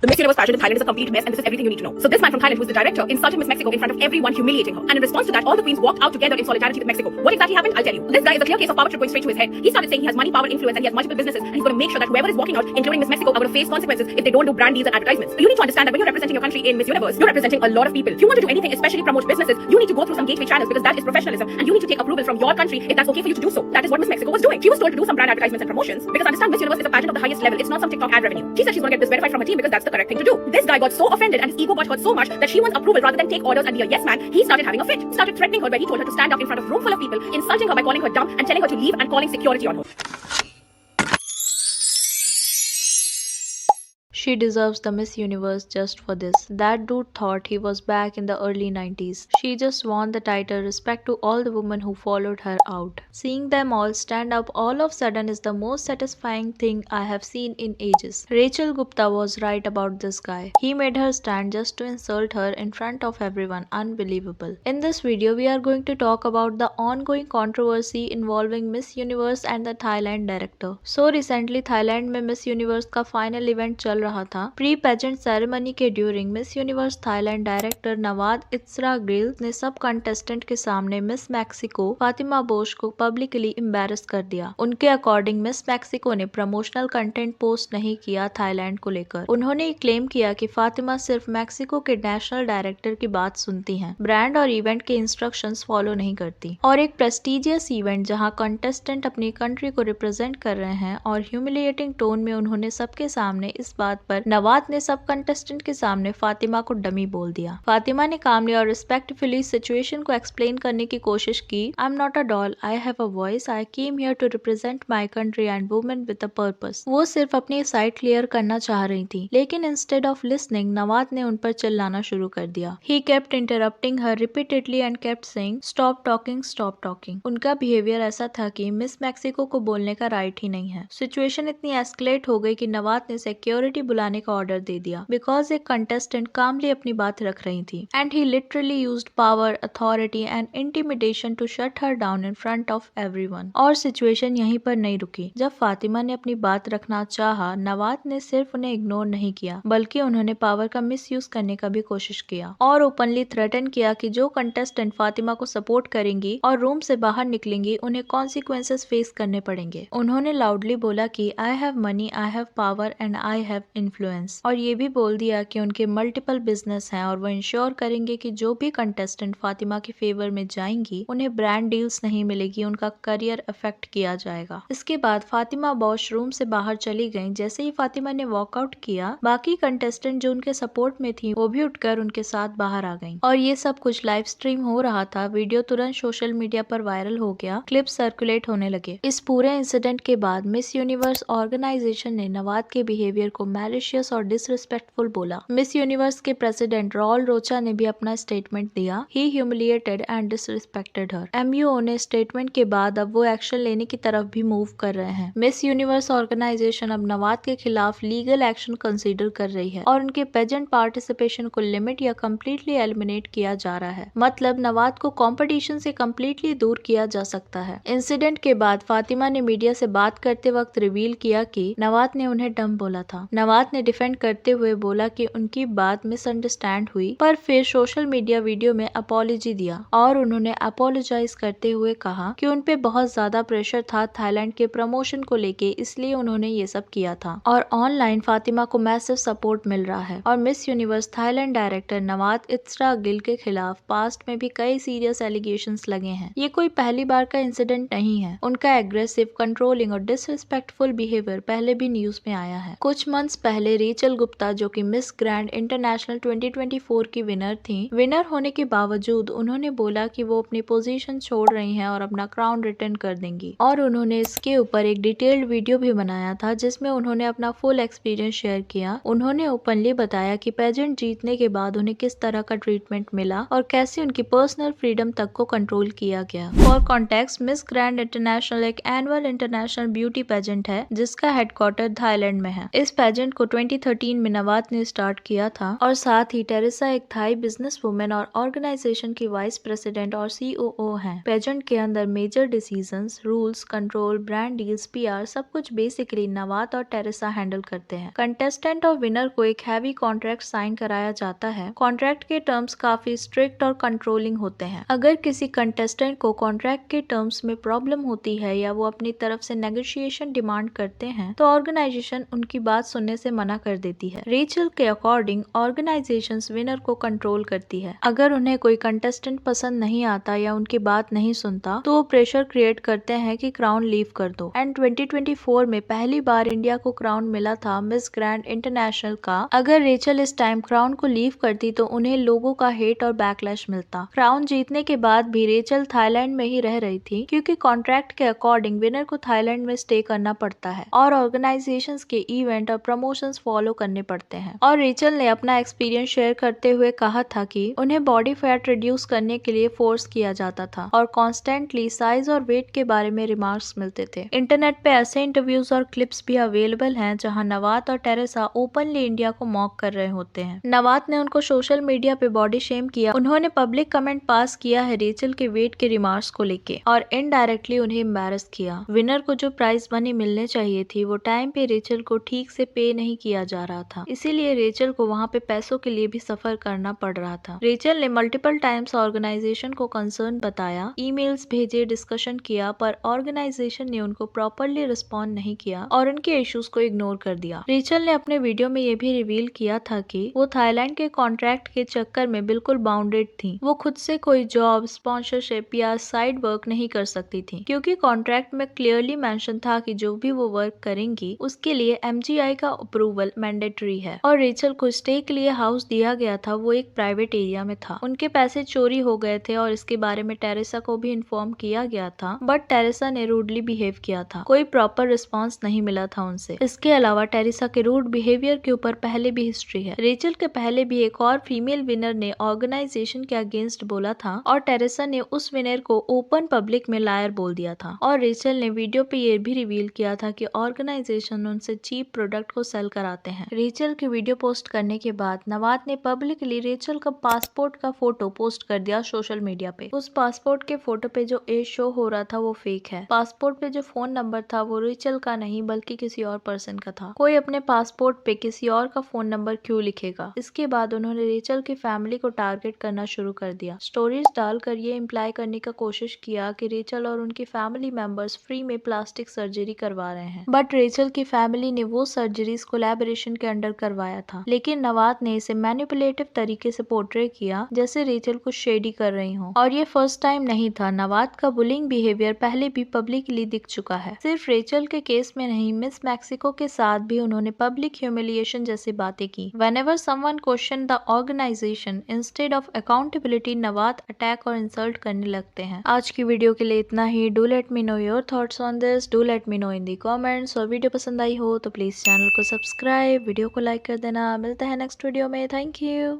The Miss Universe pageant in Thailand is a complete mess, and this is everything you need to know. So this man from Thailand, who is the director, insulted Miss Mexico in front of everyone, humiliating her. And in response to that, all the queens walked out together in solidarity with Mexico. What exactly happened? I'll tell you. This guy is a clear case of power trip going straight to his head. He started saying he has money, power, influence, and he has multiple businesses, and he's going to make sure that whoever is walking out, including Miss Mexico, are going to face consequences if they don't do brand deals and advertisements. So you need to understand that when you're representing your country in Miss Universe, you're representing a lot of people. If you want to do anything, especially promote businesses, you need to go through some gateway channels because that is professionalism, and you need to take approval from your country if that's okay for you to do so. That is what Miss Mexico was doing. She was told to do some brand advertisements and promotions because understand Miss Universe is a pageant of the highest level. It's not some TikTok ad revenue. She said she's going to get this verified from her team because that's the correct thing to do. This guy got so offended and his ego got hurt so much that she wants approval rather than take orders and be a yes man. He started having a fit, started threatening her where he told her to stand up in front of a room full of people, insulting her by calling her dumb and telling her to leave and calling security on her. She deserves the Miss Universe just for this. That dude thought he was back in the early 90s. She just won the title respect to all the women who followed her out. Seeing them all stand up all of a sudden is the most satisfying thing I have seen in ages. Rachel Gupta was right about this guy. He made her stand just to insult her in front of everyone. Unbelievable. In this video, we are going to talk about the ongoing controversy involving Miss Universe and the Thailand director. So recently, Thailand में Miss Universe का final event चल रहा था. Pre pageant ceremony के during Miss Universe Thailand director Nawat Itsaragrisil ने सब contestant के सामने मिस मैक्सिको फातिमा बोश को पब्लिकली एम्बैरस कर दिया. उनके अकॉर्डिंग मिस मैक्सिको ने प्रमोशनल कंटेंट पोस्ट नहीं किया थाईलैंड को लेकर. उन्होंने क्लेम किया कि फातिमा सिर्फ मैक्सिको के नेशनल डायरेक्टर की बात सुनती हैं, ब्रांड और इवेंट के इंस्ट्रक्शंस फॉलो नहीं करती. और एक प्रेस्टिजियस इवेंट जहां कंटेस्टेंट अपनी कंट्री को रिप्रेजेंट कर रहे हैं और ह्यूमिलिएटिंग टोन में उन्होंने सबके सामने इस बात पर नवाद ने सब कंटेस्टेंट के सामने फातिमा को डमी बोल दिया. फातिमा ने कामली और रिस्पेक्टफुली सिचुएशन को एक्सप्लेन करने की कोशिश की. I am not a doll, I have a voice, I came here to represent my country and women with a purpose. वो सिर्फ अपनी साइड क्लियर करना चाह रही थी, लेकिन इंस्टेड ऑफ लिसनिंग नवाद ने उन पर चिल्लाना शुरू कर दिया. He kept interrupting her repeatedly and kept saying stop talking stop talking. उनका बिहेवियर ऐसा था कि मिस मैक्सिको को बोलने का राइट ही नहीं है. सिचुएशन इतनी एस्केलेट हो गई कि नवाद ने सिक्योरिटी बुलाने का ऑर्डर दे दिया बिकॉज एक कंटेस्टेंट कामली अपनी बात रख रही थी. And he literally used power, authority and intimidation to shut her down in front of everyone. और सिचुएशन यहीं पर नहीं रुकी. जब फातिमा ने अपनी बात रखना चाहा, नवाद ने सिर्फ उन्हें इग्नोर नहीं किया, बल्कि उन्होंने पावर का मिसयूज करने का भी कोशिश किया और ओपनली थ्रेटन किया कि जो कंटेस्टेंट फातिमा को सपोर्ट करेंगी और रूम से बाहर निकलेंगी, उन्हें कॉन्सिक्वेंसेस फेस करने पड़ेंगे. उन्होंने लाउडली बोला कि I have money, I have power and I have influence. और ये भी बोल दिया कि उनके मल्टीपल बिजनेस हैं और वो इंश्योर करेंगे कि जो भी कंटेस्टेंट फातिमा के फेवर में जाएंगी, उन्हें ब्रांड डील्स नहीं मिलेगी, उनका करियर अफेक्ट किया जाएगा. इसके बाद फातिमा बॉश रूम से बाहर चली गईं. जैसे ही फातिमा ने वॉकआउट किया, बाकी कंटेस्टेंट जो उनके सपोर्ट में थी वो भी उठकर उनके साथ बाहर आ गईं. और ये सब कुछ लाइव स्ट्रीम हो रहा था. वीडियो तुरंत सोशल मीडिया पर वायरल हो गया, क्लिप्स सर्कुलेट होने लगे. इस पूरे इंसिडेंट के बाद मिस यूनिवर्स ऑर्गेनाइजेशन ने नवाद के बिहेवियर को मैलिशियस और डिसरिस्पेक्टफुल बोला. मिस यूनिवर्स के प्रेसिडेंट रॉल रोचा ने भी अपना स्टेटमेंट दिया. ही ह्यूमिलिएटेड एंड डिसरिस्पेक्टेड हर. एमयूओ ने स्टेटमेंट के बाद अब वो एक्शन लेने की तरफ भी मूव कर रहे हैं. मिस यूनिवर्स ऑर्गेनाइजेशन अब नवाद के खिलाफ लीगल एक्शन कंसीडर कर रही है और उनके पेजेंट पार्टिसिपेशन को लिमिट या कम्प्लीटली एलिमिनेट किया जा रहा है. मतलब नवाद को कॉम्पिटिशन से कम्प्लीटली दूर किया जा सकता है. इंसिडेंट के बाद फातिमा ने मीडिया से बात करते वक्त रिवील किया कि नवाद ने उन्हें डम बोला था. नवाद ने डिफेंड करते हुए बोला कि उनकी बात मिसअंडरस्टैंड हुई, पर फिर सोशल मीडिया वीडियो में अपॉलॉजी दिया और उन्होंने अपोलोजाइज करते हुए कहा कि उन पे बहुत ज्यादा प्रेशर था थाईलैंड के प्रमोशन को लेके, इसलिए उन्होंने ये सब किया था. और ऑनलाइन फातिमा को मैसिव सपोर्ट मिल रहा है. और miss Universe Thailand director Nawat इत्सरागिल के खिलाफ पास्ट में भी कई सीरियस एलिगेशंस लगे हैं. ये कोई पहली बार का इंसिडेंट नहीं है. उनका एग्रेसिव, कंट्रोलिंग और डिसरिस्पेक्टफुल बिहेवियर पहले भी न्यूज में आया है. कुछ मंथ्स पहले रेचल गुप्ता, जो कि मिस ग्रैंड इंटरनेशनल 2024 की विनर थी, विनर होने के बावजूद उन्होंने बोला कि वो अपनी पोजीशन छोड़ रही हैं और अपना क्राउन रिटर्न कर देंगी. और उन्होंने इसके ऊपर एक डिटेल्ड वीडियो भी बनाया था जिसमें उन्होंने अपना फुल एक्सपीरियंस शेयर किया. उन्होंने ओपनली बताया कि पेजेंट जीतने के बाद उन्हें किस तरह का ट्रीटमेंट मिला और कैसे उनकी पर्सनल फ्रीडम तक को कंट्रोल किया गया. For context, miss grand international एक एनुअल इंटरनेशनल ब्यूटी पेजेंट है जिसका हेडक्वार्टर थाईलैंड में है. इस पेजेंट को 2013 में नवात ने स्टार्ट किया था और साथ ही टेरेसा एक थाई बिजनेस वुमेन और ऑर्गेनाइजेशन की वाइस प्रेसिडेंट और COO हैं। पेजेंट के अंदर major decisions, rules, control, brand deals, PR सब कुछ बेसिकली नवात और टेरेसा हैंडल करते हैं। कंटेस्टेंट और विनर को एक हैवी कॉन्ट्रैक्ट साइन कराया जाता है। कॉन्ट्रैक्ट के टर्म्स काफी स्ट्रिक्ट और कंट्रोलिंग होते हैं। अगर किसी कंटेस्टेंट को कॉन्ट्रैक्ट के टर्म्स में प्रॉब्लम होती है या वो अपनी तरफ से नेगोशिएशन डिमांड करते हैं तो ऑर्गेनाइजेशन उनकी बात सुनने से मना कर देती है। रेचल के अकॉर्डिंग ऑर्गेनाइजेशन विनर को कंट्रोल करती है। अगर उन्हें कोई कंटेस्टेंट पसंद नहीं आता या उनकी बात नहीं सुनता तो वो प्रेशर क्रिएट करते हैं कि क्राउन लीव कर दो। एंड 2024 में पहली बार इंडिया को क्राउन मिला था मिस ग्रैंड इंटरनेशनल का। अगर रेचल इस टाइम क्राउन को लीव करती तो उन्हें लोगों का हेट और बैकलैश मिलता। क्राउन जीतने के बाद भी रेचल थाईलैंड में ही रह रही थी क्योंकि कॉन्ट्रैक्ट के अकॉर्डिंग विनर को थाईलैंड में स्टे करना पड़ता है और ऑर्गेनाइजेशंस के इवेंट और प्रमोशंस फॉलो करने पड़ते हैं। और रेचल ने अपना एक्सपीरियंस शेयर करते हुए कहा था कि उन्हें बॉडी फैट रिड्यूस करने के लिए फोर्स किया जाता था और कॉन्स्टेंटली साइज और वेट के बारे में रिमार्क्स मिलते थे। इंटरनेट पे ऐसे इंटरव्यूज और क्लिप्स भी अवेलेबल हैं जहां नवात और टेरेसा ओपनली इंडिया को मॉक कर रहे होते हैं। नवात ने उनको सोशल मीडिया पे बॉडी शेम किया। उन्होंने पब्लिक कमेंट पास किया है रेचल के वेट के रिमार्क्स को लेके और इनडायरेक्टली उन्हें एम्बैरस किया। विनर को जो प्राइज मनी मिलने चाहिए थी वो टाइम पे रेचल को ठीक से पे नहीं किया जा रहा था, इसीलिए रेचल को वहाँ पे पैसों के लिए भी सफर करना पड़ रहा था। रेचल ने मल्टीपल टाइम्स ऑर्गेनाइजेशन को कंसर्न बताया, ईमेल्स भेजे, डिस्कशन किया, पर ऑर्गेनाइजेशन ने उनको प्रॉपरली रिस्पॉन्ड नहीं किया और उनके इश्यूज को इग्नोर कर दिया। रेचल ने अपने वीडियो में ये भी रिवील किया था कि वो थाईलैंड के कॉन्ट्रैक्ट के चक्कर में बिल्कुल बाउंडेड थी। वो खुद से कोई जॉब, स्पॉन्सरशिप या साइड वर्क नहीं कर सकती थी क्योंकि कॉन्ट्रैक्ट में क्लियरली मेंशन था कि जो भी वो वर्क करेंगी उसके लिए MGI का अप्रूवल मैंडेटरी है। और रेचल को स्टे के लिए हाउस दिया गया था, वो एक प्राइवेट एरिया में था। उनके पैसे चोरी हो गए थे और इसके बारे में टेरेसा को भी इन्फॉर्म किया गया था, बट टेरेसा ने रूडली बिहेव किया था। कोई प्रॉपर रिस्पॉन्स नहीं मिला था उनसे। इसके अलावा टेरेसा के रूड बिहेवियर के ऊपर पहले भी हिस्ट्री है। रेचल के पहले भी एक और फीमेल विनर ने ऑर्गेनाइजेशन के अगेंस्ट बोला था और टेरेसा ने उस विनर को ओपन पब्लिक में लायर बोल दिया था। और रेचल ने वीडियो पे ये भी रिवील किया था कि ऑर्गेनाइजेशन उनसे चीप प्रोडक्ट को सेल कराते हैं। रेचल के वीडियो पोस्ट करने के बाद नवात ने पब्लिकली रेचल का पासपोर्ट का फोटो पोस्ट कर दिया सोशल मीडिया पे। उस पासपोर्ट के फोटो पे जो एज शो हो रहा था वो फेक है। पासपोर्ट पे जो फोन नंबर था वो रेचल का नहीं बल्कि किसी और पर्सन का था। कोई अपने पासपोर्ट पे किसी और का फोन नंबर क्यों लिखेगा। इसके बाद उन्होंने रेचल की फैमिली को टारगेट करना शुरू कर दिया। स्टोरीज डालकर ये इम्प्लाई करने का कोशिश किया कि रेचल और उनकी फैमिली मेंबर्स फ्री में प्लास्टिक सर्जरी करवा रहे हैं, बट रेचल की फैमिली ने वो सर्जरीज कोलैबोरेशन के अंडर करवाया था। लेकिन नवात ने इसे मैनिपुलेटिव तरीके से पोर्ट्रे किया जैसे रेचल कुछ शेडी कर रही हो। और ये फर्स्ट टाइम नहीं था, नवात का बुलिंग बिहेवियर पहले भी पब्लिकली दिख चुका है। सिर्फ रेचल के केस में नहीं, मिस मैक्सिको के साथ भी उन्होंने पब्लिक ह्यूमिलिएशन जैसी बातें की। Whenever someone questioned the organization, instead of accountability, Nawat attack और इंसल्ट करने लगते हैं। आज की वीडियो के लिए इतना ही। Do let me know your thoughts on this, do let me know in the comments. और वीडियो पसंद आई हो तो प्लीज चैनल को सब्सक्राइब, वीडियो को लाइक कर देना। मिलते हैं नेक्स्ट वीडियो में। Thank you.